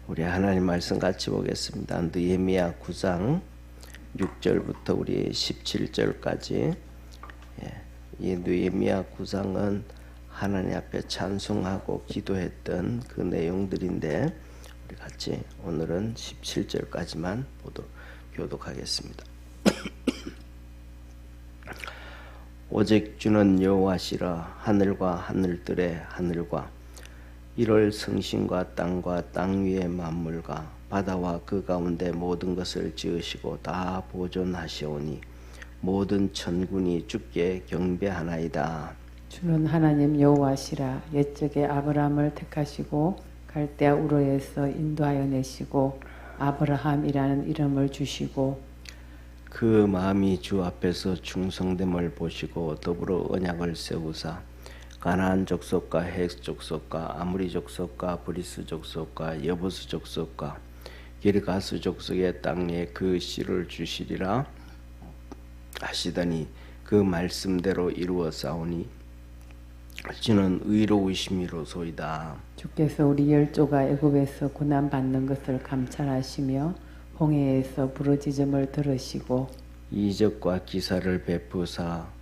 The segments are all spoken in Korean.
우리 하나님 말씀 같이 보겠습니다. 느헤미야 9장 6절부터 우리 17절까지. 이 느헤미야 9장은 하나님 앞에 찬송하고 기도했던 그 내용들인데 우리 같이 오늘은 17절까지만 교독하겠습니다. 오직 주는 여호와시라. 하늘과 하늘들의 하늘과 이를 성신과 땅 위의 만물과 바다와 그 가운데 모든 것을 지으시고 다 보존하시오니 모든 천군이 주께 경배하나이다. 주는 하나님 여호와시라. 옛적에 아브라함을 택하시고 갈대아 우르에서 인도하여 내시고 아브라함이라는 이름을 주시고 그 마음이 주 앞에서 충성됨을 보시고 더불어 언약을 세우사 가나안 족속과 헷 족속과 아무리 족속과 브리스 족속과 여부스 족속과 기르가스 족속의 땅에 그 씨를 주시리라 하시더니 그 말씀대로 이루어 싸우니 주는 의로우심이로소이다. 주께서 우리 열조가 애굽에서 고난 받는 것을 감찰하시며 홍해에서 부르짖음을 들으시고 이적과 기사를 베푸사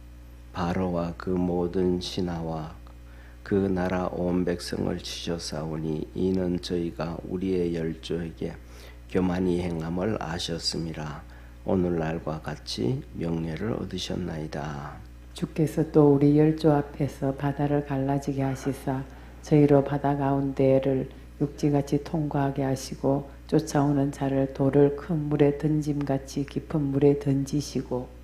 바로와 그 모든 신하와 그 나라 온 백성을 치셨사오니 이는 저희가 우리의 열조에게 교만히 행함을 아셨음이라. 오늘날과 같이 명예를 얻으셨나이다. 주께서 또 우리 열조 앞에서 바다를 갈라지게 하시사 저희로 바다 가운데를 육지같이 통과하게 하시고 쫓아오는 자를 돌을 큰 물에 던짐같이 깊은 물에 던지시고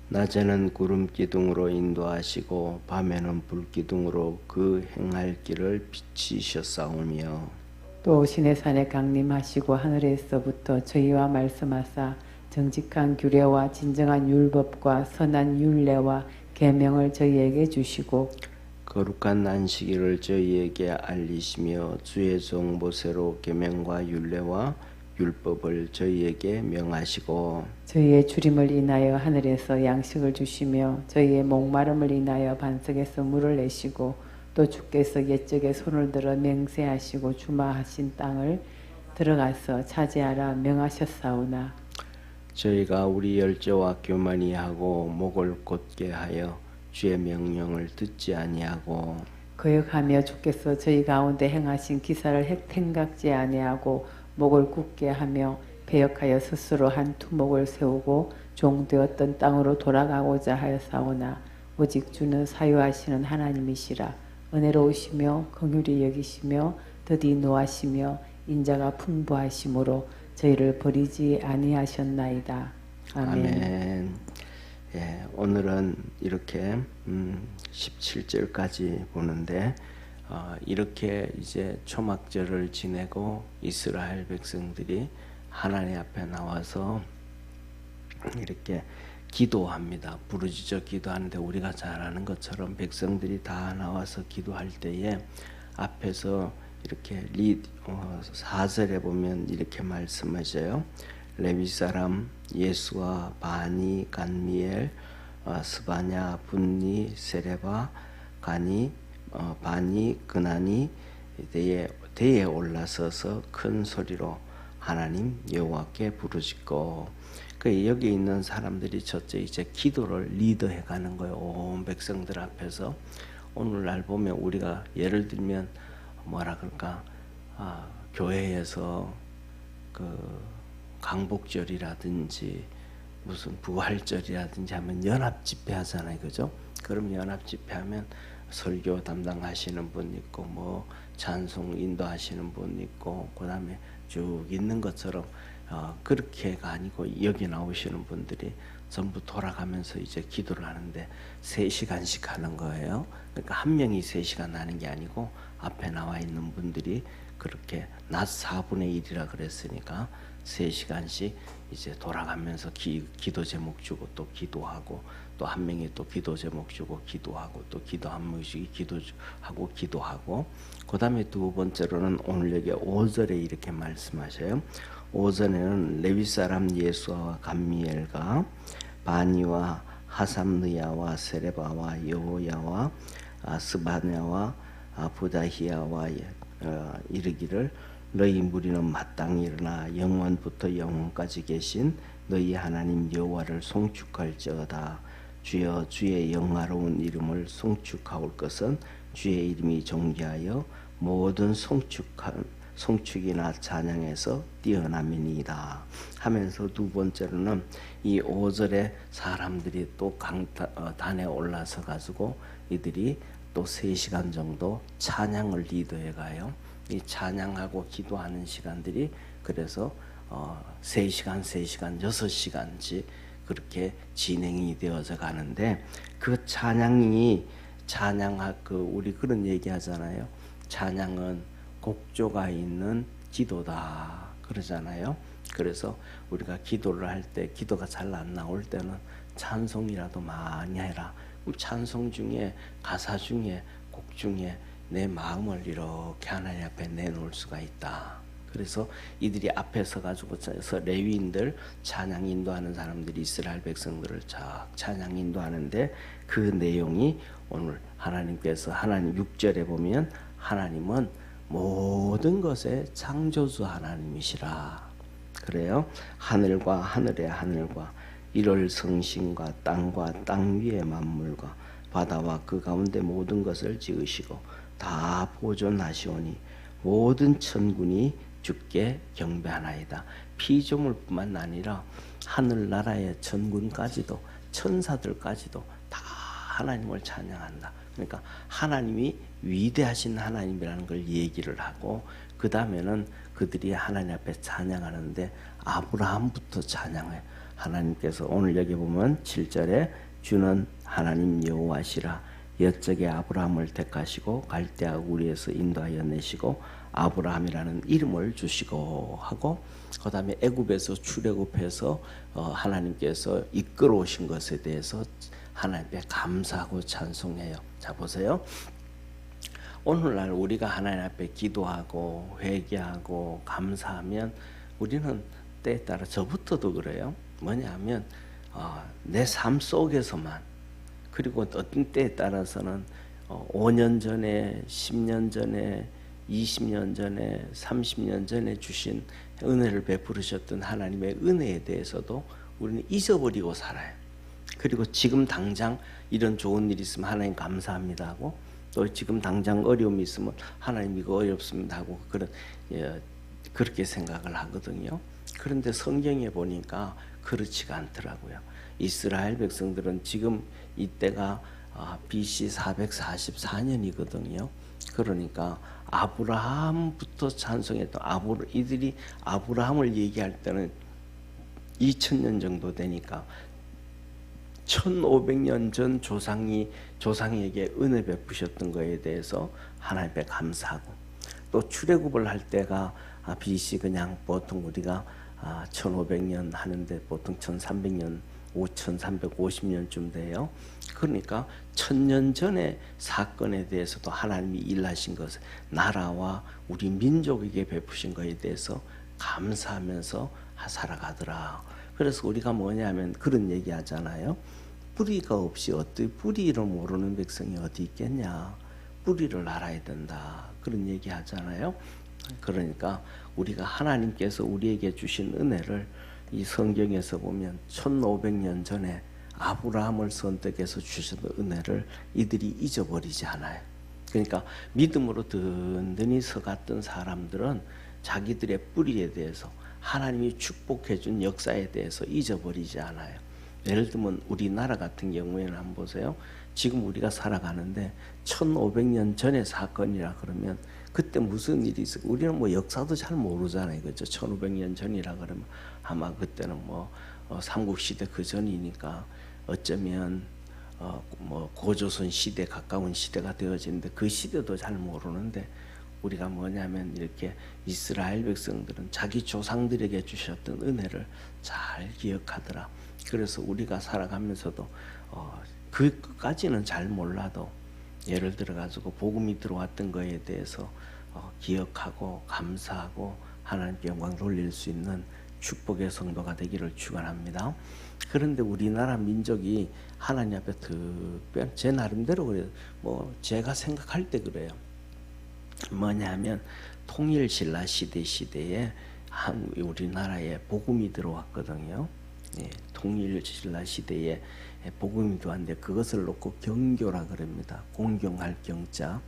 낮에는 구름 기둥으로 인도하시고 밤에는 불 기둥으로 그 행할 길을 비치셨사오며 또 시내산에 강림하시고 하늘에서부터 저희와 말씀하사 정직한 규례와 진정한 율법과 선한 율례와 계명을 저희에게 주시고 거룩한 안식일을 저희에게 알리시며 주의 종 모세로 계명과 율례와 율법을 저희에게 명하시고 저희의 주림을 인하여 하늘에서 양식을 주시며 저희의 목마름을 인하여 반석에서 물을 내시고 또 주께서 옛적에 손을 들어 맹세하시고 주마하신 땅을 들어가서 차지하라 명하셨사오나 저희가 우리 열조와 교만히 하고 목을 곧게 하여 주의 명령을 듣지 아니하고 거역하며 주께서 저희 가운데 행하신 기사를 생각지 아니하고 목을 굳게 하며 배역하여 스스로 한 투목을 세우고 종되었던 땅으로 돌아가고자 하였사오나 오직 주는 사유하시는 하나님이시라. 은혜로우시며 긍휼히 여기시며 더디 노하시며 인자가 풍부하심으로 저희를 버리지 아니하셨나이다. 아멘. 아멘. 예, 오늘은 이렇게 17절까지 보는데 이렇게 이제 초막절을 지내고 이스라엘 백성들이 하나님 앞에 나와서 이렇게 기도합니다. 부르짖어 기도하는데 우리가 잘 아는 것처럼 백성들이 다 나와서 기도할 때에 앞에서 이렇게 4절에 보면 이렇게 말씀하셔요. 레위 사람 예수와 바니 간미엘 스바냐 분니 세레바 가니 바니 그나니 대에 올라서서 큰 소리로 하나님 여호와께 부르짖고 여기 있는 사람들이 첫째 이제 기도를 리더해 가는 거예요. 온 백성들 앞에서. 오늘날 보면 우리가 예를 들면 뭐라 그럴까 교회에서 그 강복절이라든지 무슨 부활절이라든지 하면 연합 집회 하잖아요. 그죠? 그럼 연합 집회 하면 설교 담당하시는 분 있고 뭐 찬송 인도하시는 분 있고 그다음에 쭉 있는 것처럼 그렇게가 아니고 여기 나오시는 분들이 전부 돌아가면서 이제 기도를 하는데 3시간씩 하는 거예요. 그러니까 한 명이 3시간 하는 게 아니고 앞에 나와 있는 분들이 그렇게 낮 4분의 1이라 그랬으니까 3시간씩 이제 돌아가면서 기도 제목 주고 또 기도하고 또 한 명이 또 기도 제목 주고 기도하고 또 기도 한 명씩 기도하고 기도하고 그 다음에 두 번째로는 오늘 여기 5절에 이렇게 말씀하셔요. 5절에는 레위 사람 예수와 감미엘과 바니와 하삼느야와 세레바와 여호야와 스바냐와 부다히야와 이르기를 너희 무리는 마땅히 일어나 영원부터 영원까지 계신 너희 하나님 여호와를 송축할지어다. 주여 주의 영화로운 이름을 송축하올 것은 주의 이름이 존귀하여 모든 송축이나 찬양에서 뛰어남이니이다 하면서 두 번째로는 이 5절에 사람들이 또 강단에 올라서 가지고 이들이 또 3시간 정도 찬양을 리더해 가요. 이 찬양하고 기도하는 시간들이 그래서 3시간, 6시간씩 그렇게 진행이 되어져 가는데 그 우리 그런 얘기 하잖아요. 찬양은 곡조가 있는 기도다 그러잖아요. 그래서 우리가 기도를 할 때 기도가 잘 안 나올 때는 찬송이라도 많이 해라. 찬송 중에 가사 중에 곡 중에 내 마음을 이렇게 하나님 앞에 내놓을 수가 있다. 그래서 이들이 앞에 서가지고 레위인들 찬양 인도하는 사람들이 이스라엘 백성들을 찬양 인도하는데 그 내용이 오늘 하나님께서 하나님 6절에 보면 하나님은 모든 것의 창조주 하나님이시라 그래요. 하늘과 하늘의 하늘과 이럴 성신과 땅과 땅 위의 만물과 바다와 그 가운데 모든 것을 지으시고 다 보존하시오니 모든 천군이 주께 경배하나이다. 피조물뿐만 아니라 하늘나라의 천군까지도 천사들까지도 다 하나님을 찬양한다. 그러니까 하나님이 위대하신 하나님이라는 걸 얘기를 하고 그 다음에는 그들이 하나님 앞에 찬양하는데 아브라함부터 찬양해. 하나님께서 오늘 여기 보면 7절에 주는 하나님 여호와시라 옛적에 아브라함을 택하시고 갈대아 우리에서 인도하여 내시고 아브라함이라는 이름을 주시고 하고 그 다음에 애굽에서 출애굽해서 하나님께서 이끌어 오신 것에 대해서 하나님께 감사하고 찬송해요. 자 보세요. 오늘날 우리가 하나님 앞에 기도하고 회개하고 감사하면 우리는 때에 따라 저부터도 그래요. 뭐냐면 내 삶 속에서만 그리고 어떤 때에 따라서는 5년 전에 10년 전에 20년 전에 30년 전에 주신 은혜를 베푸셨던 하나님의 은혜에 대해서도 우리는 잊어버리고 살아요. 그리고 지금 당장 이런 좋은 일이 있으면 하나님 감사합니다 하고 또 지금 당장 어려움이 있으면 하나님 이거 어렵습니다 하고 그렇게 생각을 하거든요. 그런데 성경에 보니까 그렇지가 않더라고요. 이스라엘 백성들은 지금 이때가 BC 444년이거든요. 그러니까 아브라함부터 찬송했던 이들이 아브라함을 얘기할 때는 2000년 정도 되니까 1500년 전 조상에게 은혜 베푸셨던 것에 대해서 하나님께 감사하고 또 출애굽을 할 때가 BC 그냥 보통 우리가 1500년 하는데 보통 1300년 5350년쯤 돼요. 그러니까 1000년 전의 사건에 대해서도 하나님이 일하신 것을 나라와 우리 민족에게 베푸신 것에 대해서 감사하면서 살아가더라. 그래서 우리가 뭐냐면 그런 얘기 하잖아요. 뿌리가 없이 어떻게 뿌리를 모르는 백성이 어디 있겠냐. 뿌리를 알아야 된다. 그런 얘기 하잖아요. 그러니까 우리가 하나님께서 우리에게 주신 은혜를 이 성경에서 보면 1500년 전에 아브라함을 선택해서 주셨던 은혜를 이들이 잊어버리지 않아요. 그러니까 믿음으로 든든히 서갔던 사람들은 자기들의 뿌리에 대해서 하나님이 축복해 준 역사에 대해서 잊어버리지 않아요. 예를 들면 우리나라 같은 경우에는 한번 보세요. 지금 우리가 살아가는데 1500년 전의 사건이라 그러면 그때 무슨 일이 있었고 우리는 뭐 역사도 잘 모르잖아요. 그렇죠? 1500년 전이라 그러면 아마 그때는 뭐 삼국시대 그 전이니까 어쩌면 뭐 고조선 시대 가까운 시대가 되어지는데 그 시대도 잘 모르는데 우리가 뭐냐면 이렇게 이스라엘 백성들은 자기 조상들에게 주셨던 은혜를 잘 기억하더라. 그래서 우리가 살아가면서도 그까지는 잘 몰라도 예를 들어 가지고 복음이 들어왔던 거에 대해서 기억하고 감사하고 하나님께 영광 돌릴 수 있는 축복의 성도가 되기를 축원합니다. 그런데 우리나라 민족이 하나님 앞에 특별 제 나름대로 그래요. 뭐 제가 생각할 때 그래요. 뭐냐면 통일 신라 시대에 우리나라에 복음이 들어왔거든요. 예, 통일 신라 시대에 복음이 들어왔는데 그것을 놓고 경교라 그럽니다. 공경할 경자,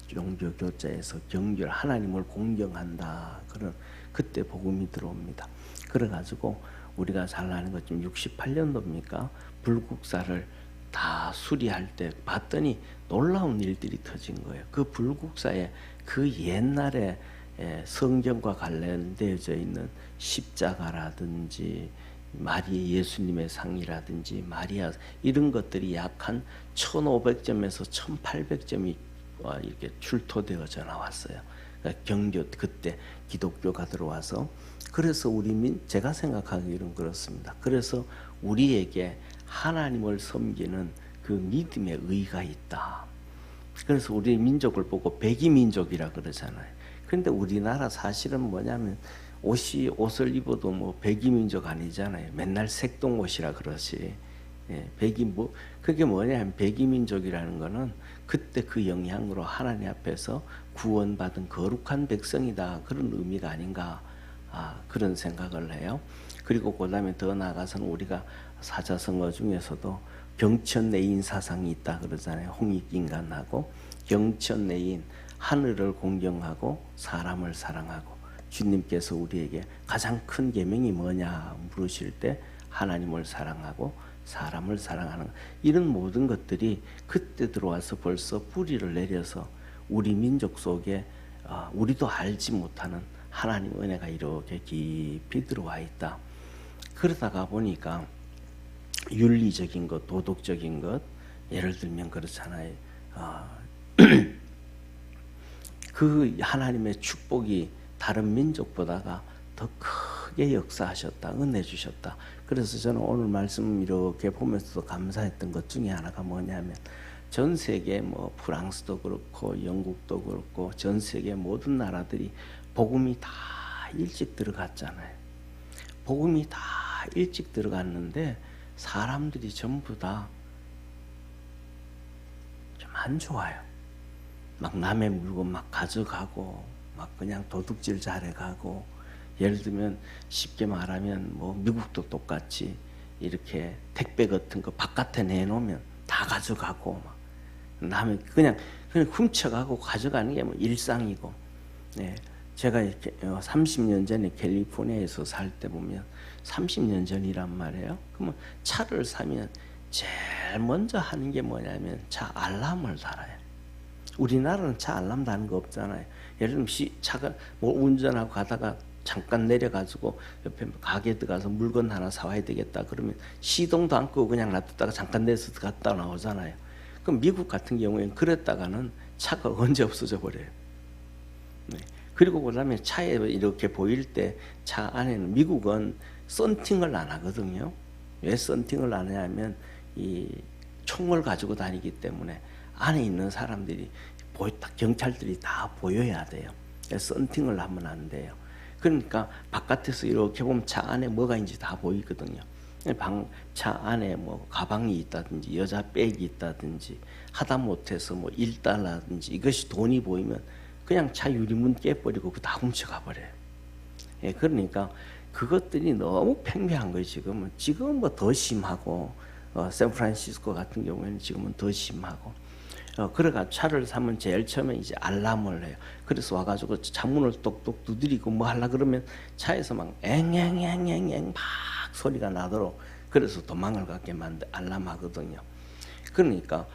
종교 교자에서 경교, 하나님을 공경한다. 그런 그때 복음이 들어옵니다. 그래가지고 우리가 잘 아는 것좀 68년도입니까? 불국사를 다 수리할 때 봤더니 놀라운 일들이 터진 거예요. 그 불국사에 그 옛날에 성경과 관련되어져 있는 십자가라든지 마리아 예수님의 상이라든지 마리아 이런 것들이 약 한 1500점에서 1800점이 이렇게 출토되어져 나왔어요. 그러니까 경교 그때 기독교가 들어와서 그래서 제가 생각하기로는 그렇습니다. 그래서 우리에게 하나님을 섬기는 그 믿음의 의가 있다. 그래서 우리 민족을 보고 백이민족이라 그러잖아요. 그런데 우리나라 사실은 뭐냐면 옷을 입어도 뭐 백이민족 아니잖아요. 맨날 색동옷이라 그러지. 예, 그게 뭐냐면 백이민족이라는 거는 그때 그 영향으로 하나님 앞에서 구원받은 거룩한 백성이다. 그런 의미가 아닌가. 그런 생각을 해요. 그리고 그 다음에 더 나아가서는 우리가 사자성어 중에서도 경천내인 사상이 있다 그러잖아요. 홍익인간하고 경천내인 하늘을 공경하고 사람을 사랑하고 주님께서 우리에게 가장 큰 계명이 뭐냐 물으실 때 하나님을 사랑하고 사람을 사랑하는 이런 모든 것들이 그때 들어와서 벌써 뿌리를 내려서 우리 민족 속에 우리도 알지 못하는 하나님 은혜가 이렇게 깊이 들어와 있다. 그러다가 보니까 윤리적인 것, 도덕적인 것, 예를 들면 그렇잖아요. 그 하나님의 축복이 다른 민족보다가 더 크게 역사하셨다, 은혜 주셨다. 그래서 저는 오늘 말씀 이렇게 보면서도 감사했던 것 중에 하나가 뭐냐면 전 세계 뭐 프랑스도 그렇고 영국도 그렇고 전 세계 모든 나라들이 복음이 다 일찍 들어갔잖아요. 복음이 다 일찍 들어갔는데 사람들이 전부 다 좀 안 좋아요. 막 남의 물건 막 가져가고 막 그냥 도둑질 잘해가고 예를 들면 쉽게 말하면 뭐 미국도 똑같이 이렇게 택배 같은 거 바깥에 내놓으면 다 가져가고 막 남의 그냥 훔쳐가고 가져가는 게 뭐 일상이고. 네. 제가 이렇게 30년 전에 캘리포니아에서 살 때 보면 30년 전이란 말이에요. 그러면 차를 사면 제일 먼저 하는 게 뭐냐면 차 알람을 달아요. 우리나라는 차 알람 다는 거 없잖아요. 예를 들면 차가 뭐 운전하고 가다가 잠깐 내려가지고 옆에 가게 들어가서 물건 하나 사와야 되겠다 그러면 시동도 안 끄고 그냥 놔뒀다가 잠깐 내서 갔다 나오잖아요. 그럼 미국 같은 경우에는 그랬다가는 차가 언제 없어져 버려요. 네. 그리고 그다음에 차에 이렇게 보일 때 차 안에는 미국은 썬팅을 안 하거든요. 왜 썬팅을 안 하냐면 이 총을 가지고 다니기 때문에 안에 있는 사람들이 경찰들이 다 보여야 돼요. 썬팅을 하면 안 돼요. 그러니까 바깥에서 이렇게 보면 차 안에 뭐가 있는지 다 보이거든요. 차 안에 뭐 가방이 있다든지 여자 백이 있다든지 하다못해서 뭐 $1라든지 이것이 돈이 보이면 그냥 차 유리문 깨버리고 그 다 훔쳐가 버려요. 예, 그러니까 그것들이 너무 팽배한 거예요. 지금은 뭐 더 심하고 샌프란시스코 같은 경우에는 지금은 더 심하고. 그래가 차를 사면 제일 처음에 이제 알람을 해요. 그래서 와가지고 창문을 똑똑 두드리고 뭐 하려 그러면 차에서 막 앵앵앵앵앵 막 소리가 나도록 그래서 도망을 가게 만들 알람하거든요. 그러니까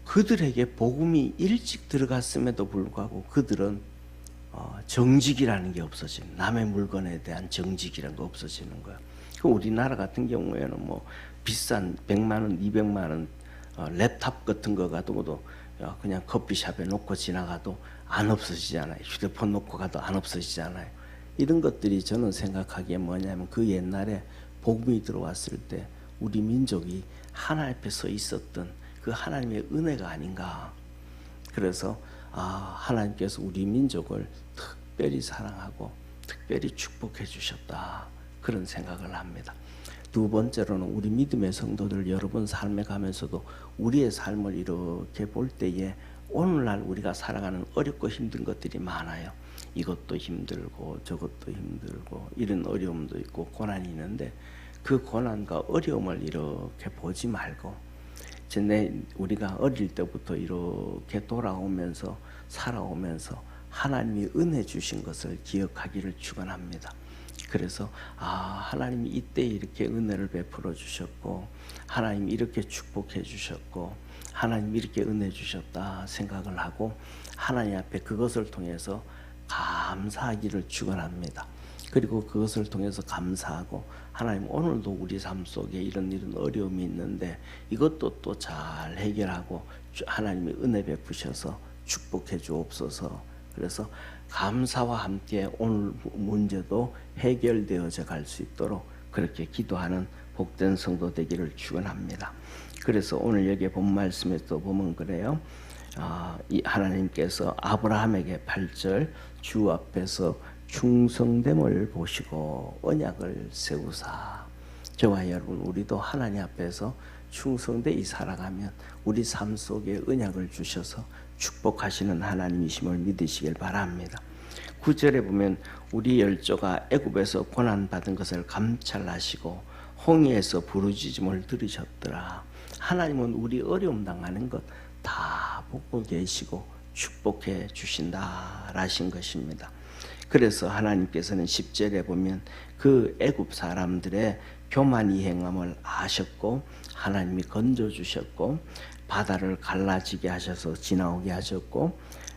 그들에게 복음이 일찍 들어갔음에도 불구하고 그들은 정직이라는 게 없어지는, 남의 물건에 대한 정직이라는 거 없어지는 거예요. 그 우리나라 같은 경우에는 뭐 비싼 100만 원, 200만 원 랩탑 같은 거 가도 그냥 커피숍에 놓고 지나가도 안 없어지잖아요. 휴대폰 놓고 가도 안 없어지잖아요. 이런 것들이 저는 생각하기에 뭐냐면 그 옛날에 복음이 들어왔을 때 우리 민족이 하나님 앞에 서 있었던 그 하나님의 은혜가 아닌가. 그래서 하나님께서 우리 민족을 특별히 사랑하고 특별히 축복해 주셨다. 그런 생각을 합니다. 두 번째로는 우리 믿음의 성도들 여러분 삶에 가면서도 우리의 삶을 이렇게 볼 때에 오늘날 우리가 살아가는 어렵고 힘든 것들이 많아요. 이것도 힘들고 저것도 힘들고 이런 어려움도 있고 고난이 있는데 그 고난과 어려움을 이렇게 보지 말고 우리가 어릴 때부터 이렇게 돌아오면서 살아오면서 하나님이 은혜 주신 것을 기억하기를 축원합니다. 그래서 하나님이 이때 이렇게 은혜를 베풀어 주셨고 하나님이 이렇게 축복해 주셨고 하나님이 이렇게 은혜 주셨다 생각을 하고 하나님 앞에 그것을 통해서 감사하기를 축원합니다. 그리고 그것을 통해서 감사하고 하나님 오늘도 우리 삶 속에 이런 어려움이 있는데 이것도 또 잘 해결하고 하나님이 은혜 베푸셔서 축복해 주옵소서. 그래서 감사와 함께 오늘 문제도 해결되어져 갈 수 있도록 그렇게 기도하는 복된 성도 되기를 축원합니다. 그래서 오늘 여기 본 말씀에서 보면 그래요. 이 하나님께서 아브라함에게 8절 주 앞에서 충성됨을 보시고 언약을 세우사. 저와 여러분 우리도 하나님 앞에서 충성되이 살아가면 우리 삶 속에 언약을 주셔서 축복하시는 하나님이심을 믿으시길 바랍니다. 9절에 보면 우리 열조가 애굽에서 고난받은 것을 감찰하시고 홍해에서 부르짖음을 들으셨더라. 하나님은 우리 어려움 당하는 것 다 보고 계시고 축복해 주신다 라신 것입니다. 그래서 하나님께서는 10절에 보면 그 애굽 사람들의 교만이 행함을 아셨고 하나님이 건져 주셨고 바다를 갈라지게 하셔서 지나오게 하셨고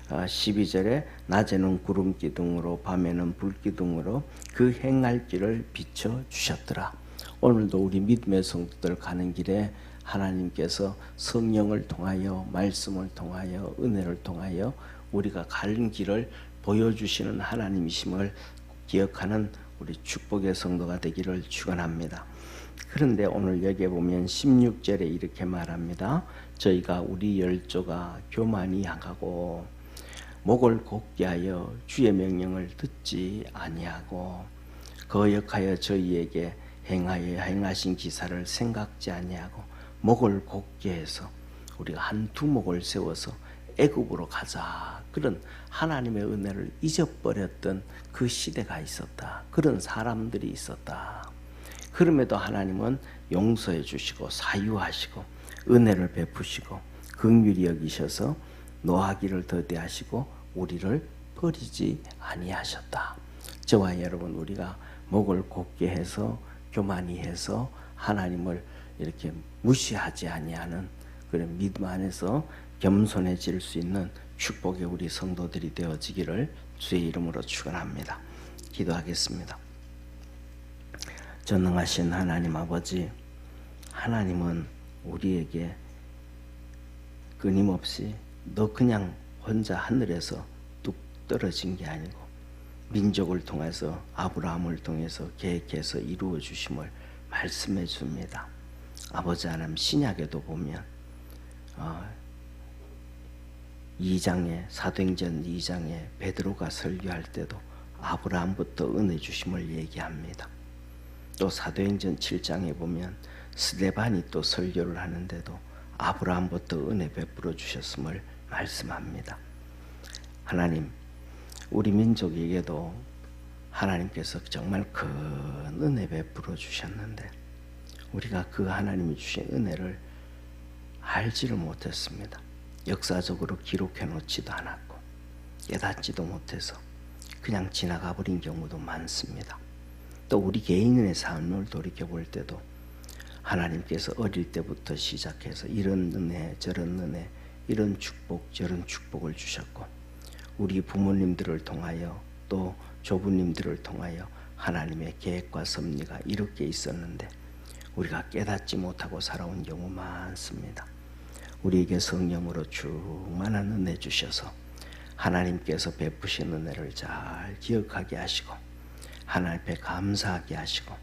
12절에 낮에는 구름 기둥으로 밤에는 불 기둥으로 그 행할 길을 비춰 주셨더라. 오늘도 우리 믿음의 성도들 가는 길에 하나님께서 성령을 통하여 말씀을 통하여 은혜를 통하여 우리가 가는 길을 보여주시는 하나님이심을 기억하는 우리 축복의 성도가 되기를 축원합니다. 그런데 오늘 여기에 보면 16절에 이렇게 말합니다. 저희가 우리 열조가 교만이 하고 목을 곧게 하여 주의 명령을 듣지 아니하고 거역하여 저희에게 행하신 기사를 생각지 아니하고 목을 곧게 해서 우리가 한두 목을 세워서 애굽으로 가자. 그런 하나님의 은혜를 잊어버렸던 그 시대가 있었다. 그런 사람들이 있었다. 그럼에도 하나님은 용서해 주시고 사유하시고 은혜를 베푸시고 긍휼히 여기셔서 노하기를 더디하시고 우리를 버리지 아니하셨다. 저와 여러분 우리가 목을 곧게 해서 교만히 해서 하나님을 이렇게 무시하지 아니하는 그런 믿음 안에서 겸손해질 수 있는 축복의 우리 성도들이 되어지기를 주의 이름으로 축원합니다. 기도하겠습니다. 전능하신 하나님 아버지, 하나님은 우리에게 끊임없이 너 그냥 혼자 하늘에서 뚝 떨어진 게 아니고 민족을 통해서 아브라함을 통해서 계획해서 이루어 주심을 말씀해 줍니다. 아버지 하나님 신약에도 보면 2장에 사도행전 2장에 베드로가 설교할 때도 아브라함부터 은혜 주심을 얘기합니다. 또 사도행전 7장에 보면 스데반이 또 설교를 하는데도 아브라함부터 은혜 베풀어 주셨음을 말씀합니다. 하나님, 우리 민족에게도 하나님께서 정말 큰 은혜 베풀어 주셨는데 우리가 그 하나님이 주신 은혜를 알지를 못했습니다. 역사적으로 기록해 놓지도 않았고 깨닫지도 못해서 그냥 지나가 버린 경우도 많습니다. 또 우리 개인의 삶을 돌이켜 볼 때도 하나님께서 어릴 때부터 시작해서 이런 은혜 저런 은혜 이런 축복 저런 축복을 주셨고 우리 부모님들을 통하여 또 조부님들을 통하여 하나님의 계획과 섭리가 이렇게 있었는데 우리가 깨닫지 못하고 살아온 경우 많습니다. 우리에게 성령으로 충만한 은혜 주셔서 하나님께서 베푸신 은혜를 잘 기억하게 하시고 하나님 앞에 감사하게 하시고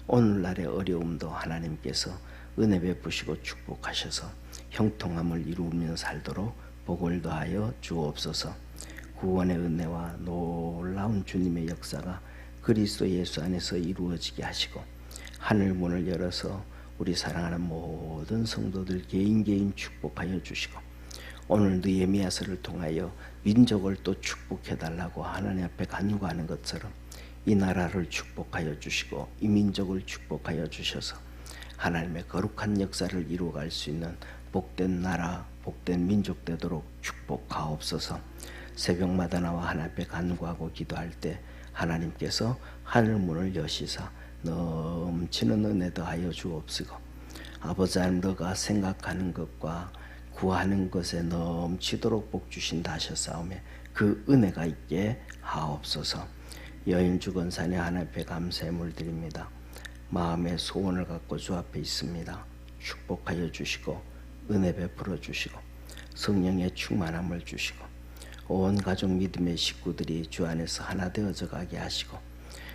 오늘날의 어려움도 하나님께서 은혜 베푸시고 축복하셔서 형통함을 이루며 살도록 복을 더하여 주옵소서. 구원의 은혜와 놀라운 주님의 역사가 그리스도 예수 안에서 이루어지게 하시고 하늘 문을 열어서 우리 사랑하는 모든 성도들 개인 축복하여 주시고 오늘 느헤미야서를 통하여 민족을 또 축복해 달라고 하나님 앞에 간구하는 것처럼 이 나라를 축복하여 주시고 이 민족을 축복하여 주셔서 하나님의 거룩한 역사를 이루어갈 수 있는 복된 나라, 복된 민족 되도록 축복하옵소서. 새벽마다 나와 하나님 앞에 간구하고 기도할 때 하나님께서 하늘 문을 여시사 넘치는 은혜 더하여 주옵시고 아버지 하나님 너가 생각하는 것과 구하는 것에 넘치도록 복 주신다 하셨사오매 그 은혜가 있게 하옵소서. 여인 주건산에 하나님 앞에 감사의 물드립니다. 마음의 소원을 갖고 주 앞에 있습니다. 축복하여 주시고 은혜 베풀어 주시고 성령의 충만함을 주시고 온 가족 믿음의 식구들이 주 안에서 하나 되어져 가게 하시고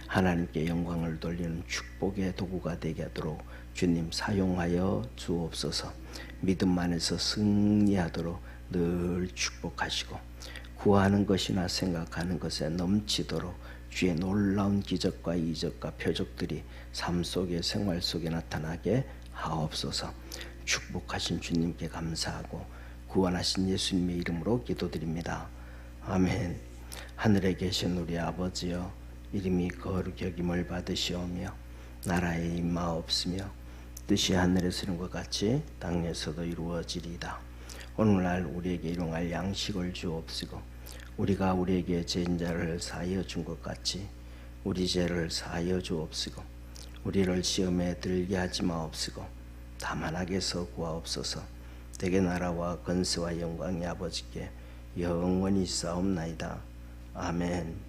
하나님께 영광을 돌리는 축복의 도구가 되게 하도록 주님 사용하여 주옵소서. 믿음 안에서 승리하도록 늘 축복하시고 구하는 것이나 생각하는 것에 넘치도록 주의 놀라운 기적과 이적과 표적들이 삶 속에 생활 속에 나타나게 하옵소서. 축복하신 주님께 감사하고 구원하신 예수님의 이름으로 기도드립니다. 아멘. 하늘에 계신 우리 아버지여 이름이 거룩히 여김을 받으시오며 나라에 임하옵시며 뜻이 하늘에서 이룬 것 같이 땅에서도 이루어지리이다. 오늘날 우리에게 일용할 양식을 주옵시고 우리가 우리에게 죄인 자를 사하여 준 것 같이 우리 죄를 사하여 주옵시고 우리를 시험에 들게 하지 마옵시고 다만 악에서 구하옵소서. 대개 나라와 권세와 영광이 아버지께 영원히 있사옵나이다. 아멘.